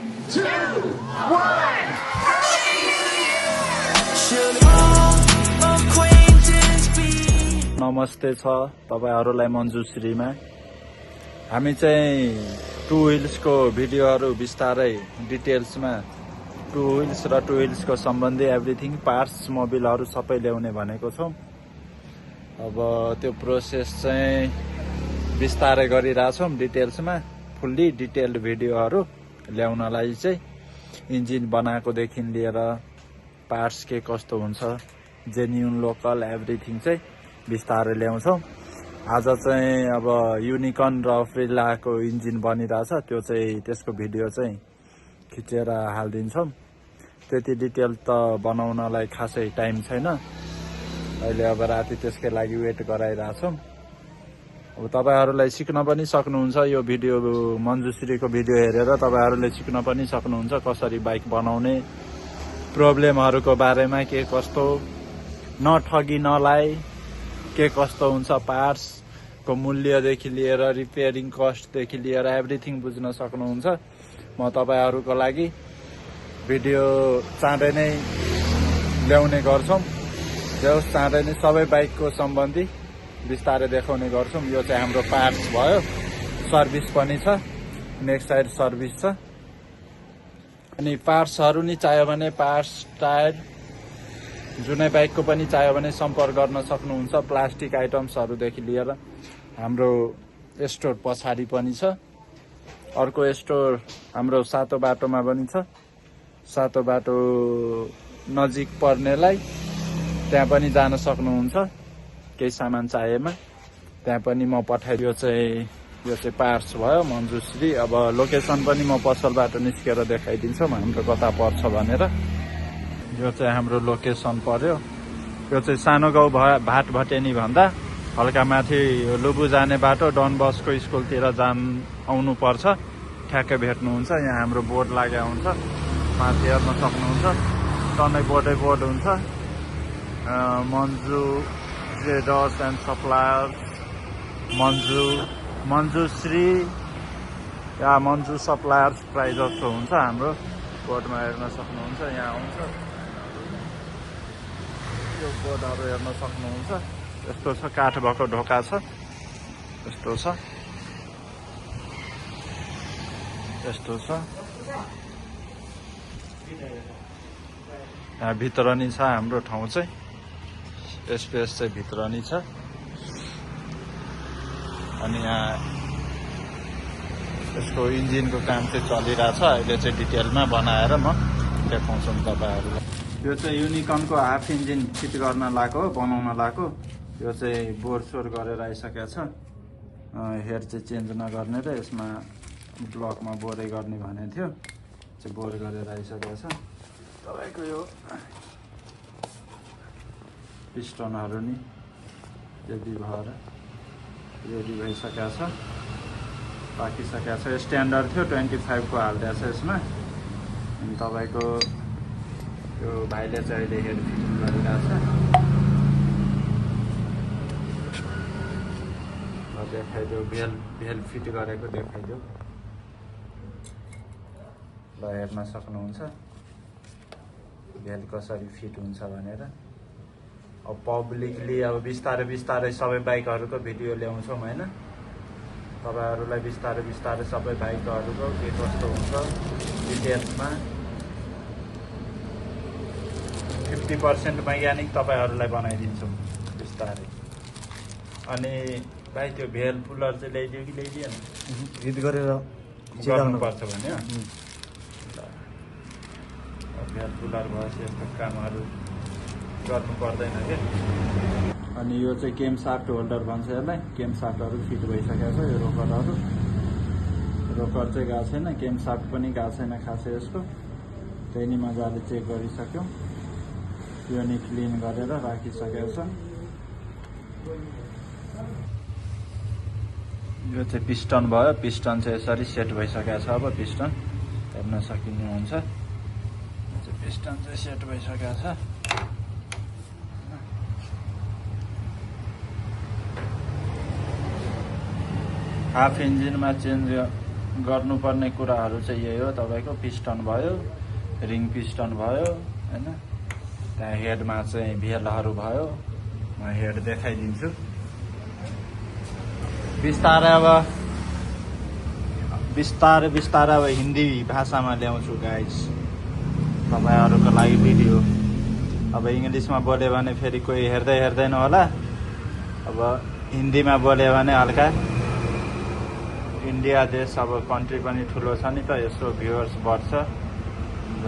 2, 1. नमस्ते छ तपाईहरुलाई मन्जुश्रीमा। हामी चाहिँ टु व्हील्सको भिडियोहरु विस्तारै डिटेल्समा टु व्हील्स र टु व्हील्सको सम्बन्धी एभ्रिथिङ पार्ट्स मोबिलहरु सबै ल्याउने भनेको छौं। अब त्यो प्रोसेस चाहिँ विस्तारै गरिराछौं डिटेल्समा। फुल्ली डिटेल्ड भिडियोहरु ल्याउनलाई चाहिँ इन्जिन बनाएको देखि लिएर पार्ट्स के कस्तो हुन्छ जेन्युन लोकल एभ्रिथिङ चाहिँ विस्तारै ल्याउँछौं। आज चाहिँ अब युनिकर्न र फ्रिलाको इन्जिन बनिरहेछ, त्यो चाहिँ त्यसको भिडियो चाहिँ खिचेर हाल्दिन्छौं। त्यति डिटेल त बनाउनलाई खासै टाइम छैन अहिले। अब राति त्यसकै लागि वेट गराइराछौं। अब तपाईहरुलाई सिक्न पनि सक्नुहुन्छ यो भिडियो, मन्जुश्रीको भिडियो हेरेर तपाईहरुले सिक्न पनि सक्नुहुन्छ कसरी बाइक बनाउने, प्रब्लमहरुको बारेमा के कस्तो, नठगी नलाइ के कस्तो हुन्छ, पार्ट्स को मूल्यदेखि लिएर रिपेयरिङ कस्टदेखि लिएर एभ्रिथिङ बुझ्न सक्नुहुन्छ। म तपाईहरुको लागि भिडियो चाँडै नै ल्याउने गर्छौं। जस चाँडै नै सबै बाइकको सम्बन्धी विस्तारै देखाउने गर्छौं। यो चाहिँ हाम्रो पार्ट्स भयो, सर्भिस पनि छ, नेक्स्ट साइड सर्भिस छ। अनि पार्ट्सहरु नि चाहियो भने पार्ट्स, टायर जुनै बाइकको पनि चाहियो भने सम्पर्क गर्न सक्नुहुन्छ। प्लास्टिक आइटम्सहरुदेखि लिएर हाम्रो स्टोर पछाडी पनि छ। अर्को स्टोर हाम्रो सातो बाटोमा पनि छ। सातो बाटो नजिक पर्नेलाई त्यहाँ पनि जान सक्नुहुन्छ केही सामान चाहिएमा, त्यहाँ पनि म पठाइदियो। यो चाहिँ पार्ट्स भयो मन्जुश्री। अब लोकेसन पनि म पसलबाट निस्केर देखाइदिन्छु हाम्रो कता पर्छ भनेर। यो चाहिँ हाम्रो लोकेसन पर्यो। यो चाहिँ सानो गाउँ भाट भटेनी भन्दा हल्का माथि लुबु जाने बाटो डन बसको स्कुलतिर आउनु पर्छ, ठ्याक्कै भेट्नुहुन्छ। यहाँ हाम्रो बोर्ड लागेको हुन्छ, माथि हेर्न सक्नुहुन्छ। टन्नै बोर्डै बोर्ड हुन्छ। Manju traders and suppliers, Manjushree या मन्जु सप्लायर्स प्राइज जस्तो हुन्छ हाम्रो बोर्डमा हेर्न सक्नुहुन्छ। यहाँ आउँछ यो बोर्डहरु हेर्न सक्नुहुन्छ। यस्तो छ, काठ भएको ढोका छ, यस्तो छ, यस्तो छ। यहाँ भित्र नि छ हाम्रो ठाउँ चाहिँ, स्पेस चाहिँ भित्र नि छ। अनि यहाँ यसको इन्जिनको काम चाहिँ चलिरहेछ। अहिले चाहिँ डिटेलमा बनाएर म देखाउँछु तपाईहरुलाई। यो चाहिँ युनिकर्नको हाफ इन्जिन फिट गर्न लाको, बनाउन लाको। यो चाहिँ बोर सोर गरेर आइसकेको छ। हेयर चाहिँ चेन्ज नगर्ने र यसमा ब्लकमा बोरै गर्ने भने थियो, चाहिँ बोर गरेर आइसकेको छ। तपाईको यो पिस्टनहरु नि रेडी भएर रेडी भइसकेको छ, पाकिसकेको छ। स्ट्यान्डर्ड थियो 25 को हाल्दैछ यसमा। अनि तपाईको यो भाइले चाहिँ अहिले हेड फिटिङ गरिरहेछ। देखाइदियो, भेल फिट गरेको देखाइदियो। ल हेर्न सक्नुहुन्छ भेल कसरी फिट हुन्छ भनेर। अब पब्लिकली अब बिस्तारै सबै बाइकहरुको भिडियो ल्याउँछौं हैन। तपाईहरुलाई बिस्तारै सबै बाइकहरुको के कस्तो हुन्छ डिटेल्समा 50% वैज्ञानिक तपाईहरुलाई बनाइदिन्छौं बिस्तारै। अनि भाइ त्यो भेल पुलर चाहिँ ल्याइदियो कि ल्याइदिएन? हिट गरेर गर्नु पर्छ भने भेल पुलर भएपछि यस्तो कामहरु गर्नु पर्दैन के। अनि यो चाहिँ केम साफ्ट होल्डर भन्छ यसलाई। केम साफ्टहरु फिट भइसकेको छ। यो रोकर चाहिँ गएको छैन, केम साफ्ट पनि गएको छैन खासै यसको। त्यही नि मजाले चेक गरिसक्यो। यो नि क्लिन गरेर राखिसकेको छ। यो चाहिँ पिस्टन भयो। पिस्टन चाहिँ यसरी सेट भइसकेको छ। अब पिस्टन हेर्न सकिनुहुन्छ। पिस्टन चाहिँ सेट भइसकेको छ। हाफ इन्जिनमा चेन्ज गर्नुपर्ने कुराहरू चाहिँ यही हो तपाईको पिस्टन भयो रिङ पिस्टन भयो हैन त्यहाँ हेडमा चाहिँ भेलहरू भयो म हेड देखाइदिन्छु बिस्तारै अब हिन्दी भाषामा ल्याउँछु गाइस तपाईहरुको लागि भिडियो अब इंग्लिशमा बोल्यो भने फेरि कोही हेर्दैन होला अब हिन्दीमा बोल्यो भने हल्का इन्डिया देश अब कन्ट्री पनि ठुलो छ नि त यसो भ्युअर्स बढ्छ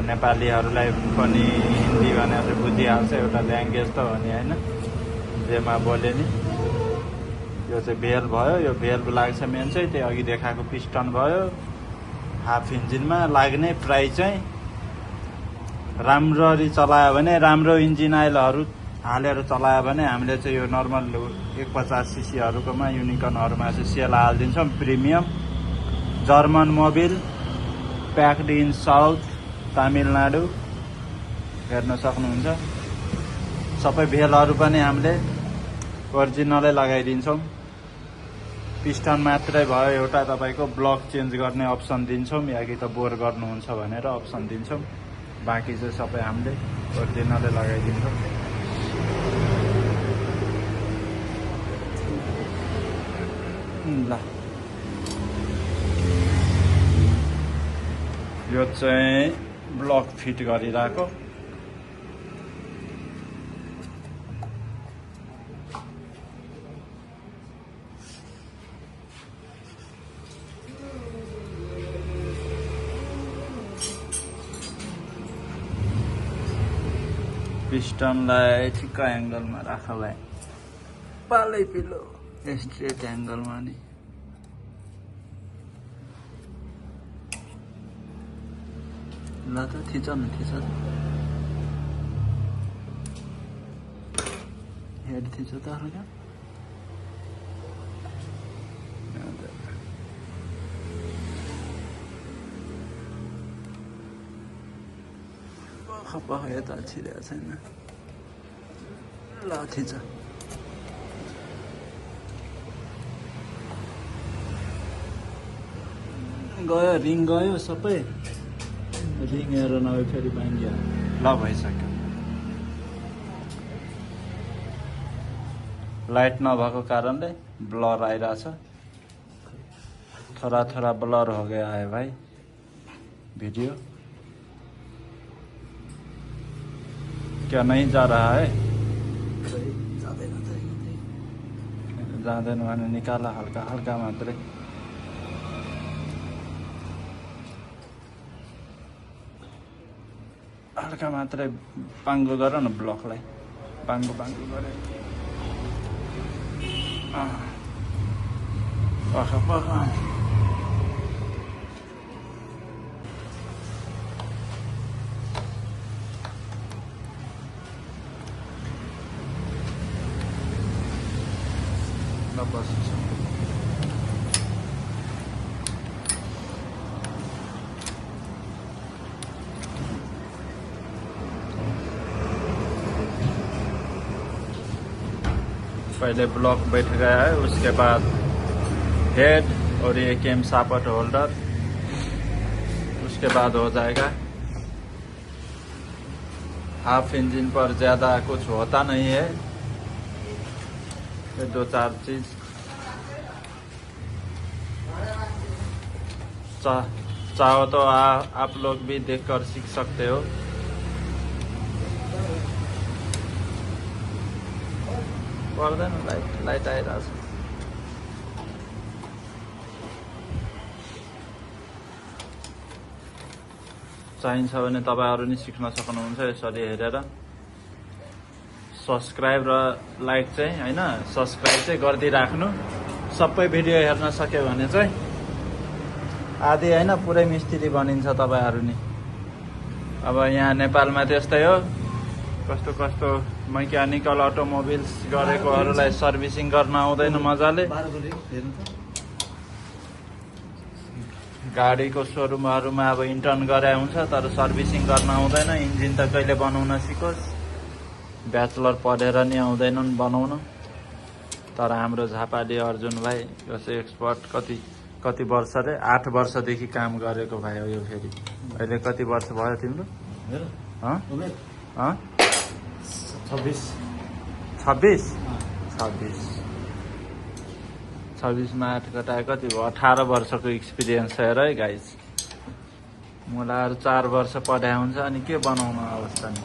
नेपालीहरूलाई पनि हिन्दी भने चाहिँ बुझिहाल्छ एउटा ल्याङ्ग्वेज त हो नि हैन जेमा बोले नि यो चाहिँ भेल भयो यो भेल लाग्छ मेन चाहिँ त्यो अघि देखाएको पिस्टन भयो हाफ इन्जिनमा लाग्ने प्राइस चाहिँ राम्ररी चलायो भने राम्रो इन्जिन आइलहरू हालेर चलायो भने हामीले चाहिँ यो नर्मल 150 सीसी हरूकोमा युनिकर्नहरुमा चाहिँ सेल हाल्दिन्छौं premium German Mobil packed in south Tamil Nadu हेर्न सक्नुहुन्छ सबै भेलहरू पनि हामीले ओरिजिनलै लगाइदिन्छौं पिस्टन मात्रै भयो एउटा तपाईको ब्लक चेन्ज गर्ने अप्सन दिन्छौं या कि त बोर गर्नुहुन्छ भनेर अप्सन दिन्छौं बाँकी चाहिँ सबै हामीले ओरिजिनलै लगाइदिन्छौं ल यो चाहिँ ब्लक फिट गरिराको पिस्टनलाई ठिक्क एंगलमा राख भाइ पालै पिलो स्ट्रेट एंगलमा नि ल त थिच न हेड थिच त हल्का खप्पा यता छिरेको छैन ल थिच गयो रिङ गयो सबै रिङ हेर नभए फेरि भाङ्गियो ल भइसक्यो लाइट नभएको कारणले ब्लर आइरहेछ थोड़ा ब्लर हो गया है भाई वीडियो क्या नहीं जा रहा है जाँदैन भने निकाला हल्का मात्रै हल्का मात्रै पाङ्गो गर न ब्लकलाई पाङ्गो गरे पख बस पहले ब्लॉक बैठ गया है उसके बाद हेड और ये केम सापट होल्डर उसके बाद हो जाएगा हाफ इंजन पर ज्यादा कुछ होता नहीं है ये 2-4 चीज चाहो तो आप लोग भी देखकर सीख सकते हो पर्दैन लाइट आइरहेछ चाहिन्छ भने तपाईहरु नि सिक्न सक्नुहुन्छ यसरी हेरेर सब्स्क्राइब र लाइक चाहिँ हैन सब्स्क्राइब चाहिँ गर्दै राख्नु सबै भिडियो हेर्न सक्यो भने चाहिँ आदि हैन पुरै मिस्त्री बनिन्छ तपाईहरु नि अब यहाँ नेपालमा त्यस्तै हो कस्तो मेकानिकल अटोमोबिल्स गरेकोहरुलाई सर्भिसिङ गर्न आउँदैन मजाले गाडीको शोरूमहरुमा अब इन्टर्न गरे हुन्छ तर सर्भिसिङ गर्न आउँदैन इन्जिन त कहिले बनाउन सिकोस् ब्याचलर पढेर नि आउँदैनन् बनाउन तर हाम्रो झापाली अर्जुन भाइ यो चाहिँ एक्सपर्ट कति वर्ष रे 8 वर्षदेखि काम गरेको भाइ हो यो फेरि अहिले कति वर्ष भयो तिम्रो मेरो हँ उमेर हँ 26 26मा 8 घटाए कति भयो 18 वर्षको एक्सपिरियन्स छ र है गाइस मलाई अरू 4 वर्ष पढाए हुन्छ अनि के बनाउनु अवस्था नि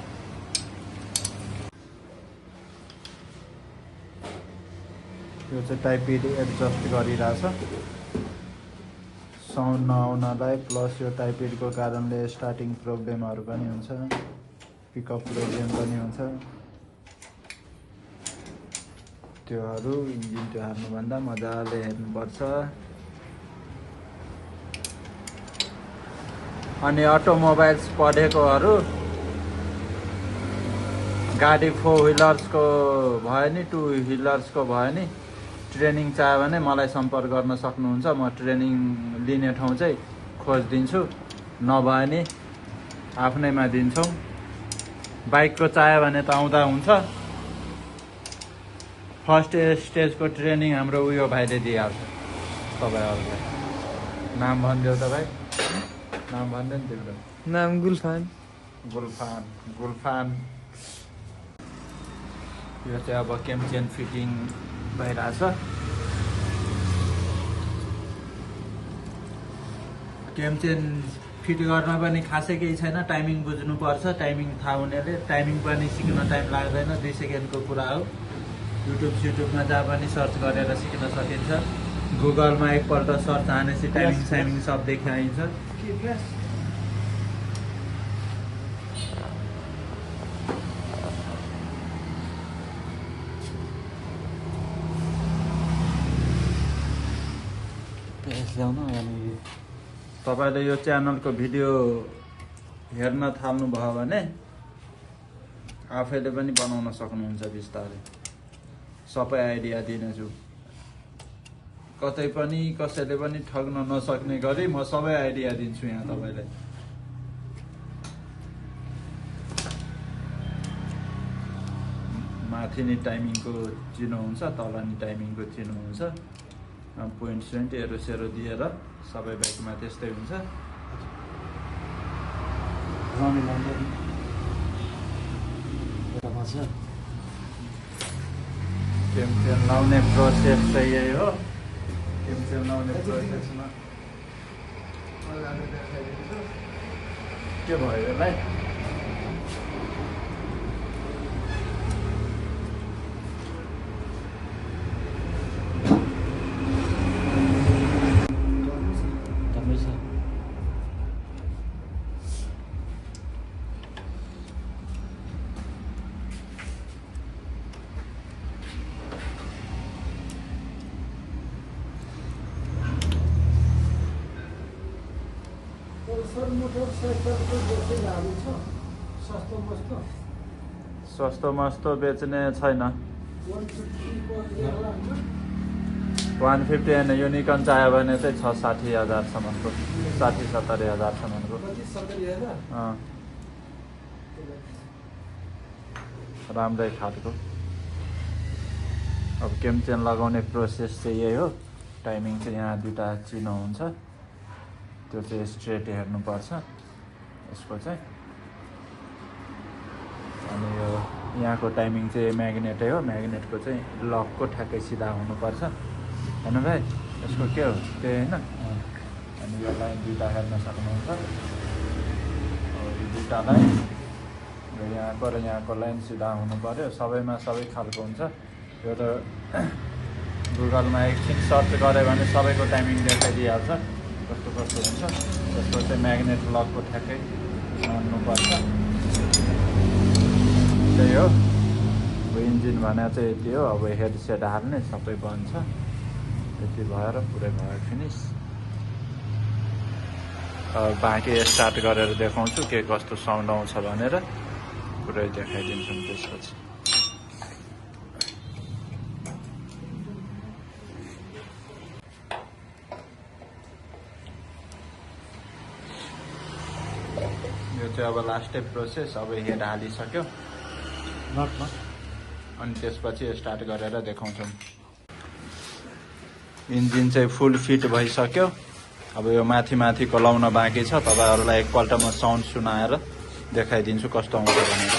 यो चाहिँ टाइपिड एडजस्ट गरिरहेछ साउन्ड नआउनलाई प्लस यो टाइपिडको कारणले स्टार्टिङ प्रब्लमहरू पनि हुन्छ पिकअप प्रब्लम पनि हुन्छ त्योहरू इन्जिन त्यो हाल्नुभन्दा मजाले हेर्नुपर्छ अनि अटोमोबाइल्स पढेकोहरू गाडी 4 व्हिलर्सको भयो नि 2 व्हिलर्सको भयो नि ट्रेनिङ चाह्यो भने मलाई सम्पर्क गर्न सक्नुहुन्छ म ट्रेनिङ लिने ठाउँ चाहिँ खोजिदिन्छु नभए नि आफ्नैमा दिन्छौँ बाइकको चाह्यो भने त आउँदा हुन्छ फर्स्ट स्टेजको ट्रेनिङ हाम्रो उयो भाइले दिइहाल्छ तपाईँहरूलाई नाम भनिदेऊ त भाइ नाम भन्दै नि तिम्रो नाम गुलफान यो चाहिँ अब केमचेन फिटिङ भइरहेछ केमचेन फिट गर्न पनि खासै केही छैन टाइमिङ बुझ्नुपर्छ टाइमिङ थाहा हुनेले टाइमिङ पनि सिक्न टाइम लाग्दैन 2 सेकेन्डको कुरा हो युट्युबमा जहाँ पनि सर्च गरेर सिक्न सकिन्छ गुगलमा एकपल्ट सर्च हानेपछि टाइमिङ साइमिङ सब देखाइन्छ तपाईँले यो च्यानलको भिडियो हेर्न थाल्नुभयो भने आफैले पनि बनाउन सक्नुहुन्छ बिस्तारै सबै आइडिया दिनेछु कतै पनि कसैले पनि ठग्न नसक्ने गरी म सबै आइडिया दिन्छु यहाँ तपाईँलाई माथि नि टाइमिङको चिनो हुन्छ तल नि टाइमिङको चिनो हुन्छ पोइन्ट एरो दिएर सबै बाइकमा त्यस्तै हुन्छ केमचेन लाउने प्रोसेस चाहिँ यही हो केमचेन लाउने प्रोसेसमा के भयो यसलाई सस्तो मस्तो बेच्ने छैन 150 होइन युनिकन चाहियो भने चाहिँ 60-70 हजारसम्मको 60-70 हजारसम्मको राम्रै खालको अब केमचेन लगाउने प्रोसेस चाहिँ यही हो टाइमिङ चाहिँ यहाँ 2टा चिनो हुन्छ त्यो चाहिँ स्ट्रेट हेर्नुपर्छ यसको चाहिँ अनि यो यहाँको टाइमिङ चाहिँ म्याग्नेटै हो म्याग्नेटको चाहिँ लकको ठ्याक्कै सिधा हुनुपर्छ होइन भाइ यसको के हो त्यही होइन अनि यो लाइन 2टा हेर्न सक्नुहुन्छ यो 2टा लाइन यहाँको र यहाँको लाइन सिधा हुनु पर्यो सबैमा सबै खालको हुन्छ यो त गुगलमा एकछिन सर्च गऱ्यो भने सबैको टाइमिङ देखाइदिइहाल्छ कस्तो हुन्छ त्यसको चाहिँ म्याग्नेट लकको ठ्याक्कै मान्नुपर्छ त्यही हो अब इन्जिन भने चाहिँ यति हो अब हेडसेट हाल्ने सबै बन्छ यति भएर पुरै भयो फिनिस अब बाँकी स्टार्ट गरेर देखाउँछु के कस्तो साउन्ड आउँछ भनेर पुरै देखाइदिन्छौँ त्यसपछि यो चाहिँ अब लास्टै प्रोसेस अब हेड हालिसक्यो नटमा अनि त्यसपछि स्टार्ट गरेर देखाउँछौँ इन्जिन चाहिँ फुल फिट भइसक्यो। अब यो माथि माथिको लाउन बाँकी छ। तपाईहरुलाई एकपल्ट म साउन्ड सुनाएर देखाइदिन्छु कस्तो आउँछ भनेर।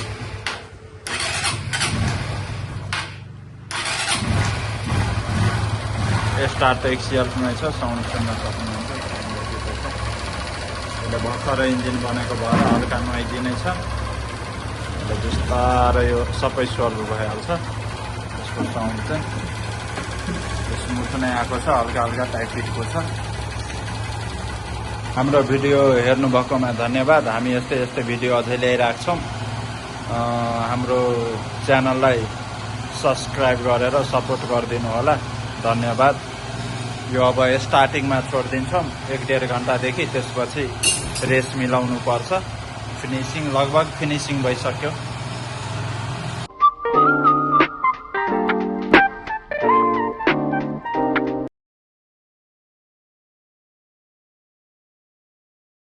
स्टार्ट एक्सिएलमै छ, साउन्ड सुन्न सक्नुहुन्छ। यसले भर्खरै इन्जिन बनेको भएर हल्का नोइजी नै छ। बिस्तारै यो सबै सल्भ भइहाल्छ। यसको साउन्ड चाहिँ स्मुथ नै आएको छ, हल्का हल्का टाइपिटको छ। हाम्रो भिडियो हेर्नु भएकोमा धन्यवाद। हामी यस्तै यस्तै भिडियो अझै ल्याइराख्छौँ। हाम्रो च्यानललाई सब्स्क्राइब गरेर सपोर्ट गरिदिनु होला। धन्यवाद। यो अब स्टार्टिङमा छोडिदिन्छौँ 1-1.5 घण्टादेखि, त्यसपछि रेस मिलाउनु पर्छ। फिनिसिङ लगभग फिनिसिङ भइसक्यो।